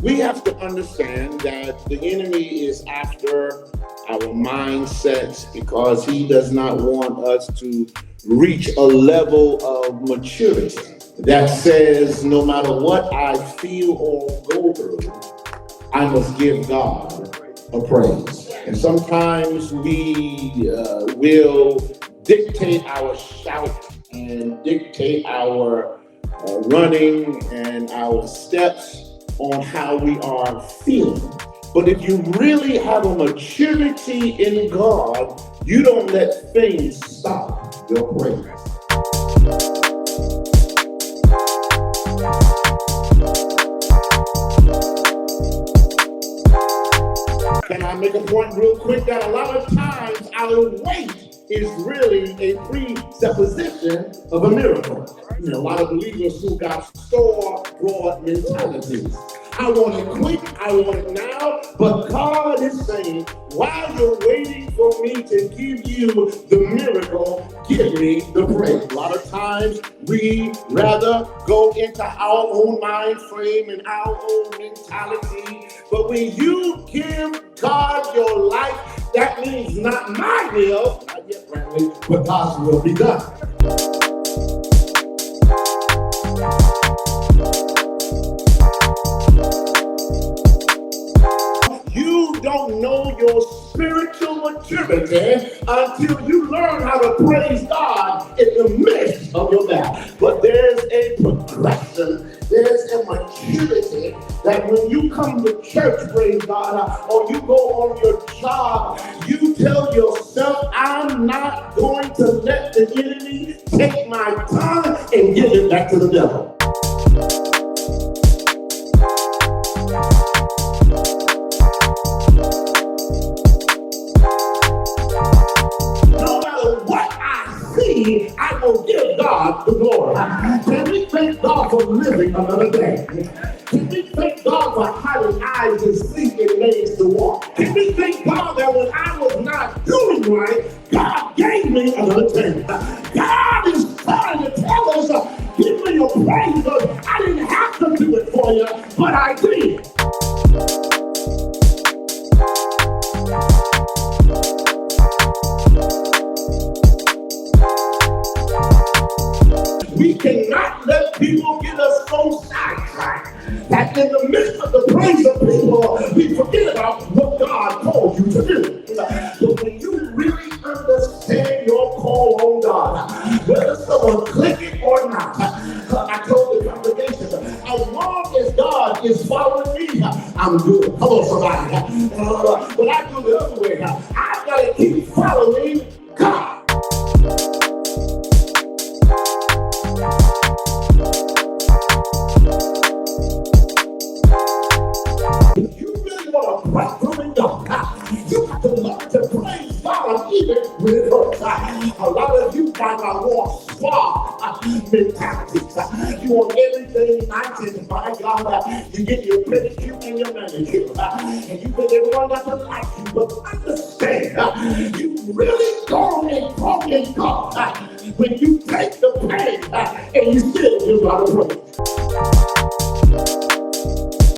We have to understand that the enemy is after our mindsets because he does not want us to reach a level of maturity that says no matter what I feel or go through, I must give God a praise. And sometimes we will dictate our shout and dictate our running and our steps on how we are feeling. But if you really have a maturity in God, you don't let things stop your praise. Can I make a point real quick that a lot of times our weight is really a presupposition of a miracle? You know, a lot of believers who got store-bought mentalities. I want it quick, I want it now, but God is saying, while you're waiting for me to give you the miracle, give me the praise. A lot of times we rather go into our own mind frame and our own mentality, but when you give God your life, that means not my will, not yet, Brantley, but God's will be done. You don't know your spiritual maturity until you learn how to praise God in the midst of your battle. But there's a progression, there's a maturity that when you come to church, praise God, or you go on your job, you tell yourself, I'm not going to let the enemy take my time and give it back to the devil. I will give God the glory. Can we thank God for living another day? Can we thank God for having eyes to see and legs to walk? Can we thank God that when I was not doing right, God gave me another chance? God is trying to tell us, give me your praise, because I didn't have to do it for you, but I did. We cannot let people get us so sidetracked that in the midst of the praise of people, we forget about what God called you to do. But when you really understand your call on God, whether someone click it or not, I told the congregation, as long as God is following me, I'm good. Come on, somebody. But I do the other way. I've got to keep following God. You have to learn to praise God even when it hurts. A lot of you guys are more spa mentalities. You want everything nice and by God. You get your pedicure and your manicure. And you think everyone got to like you. But understand, you really gone and broken God when you take the pain and you still give God a praise.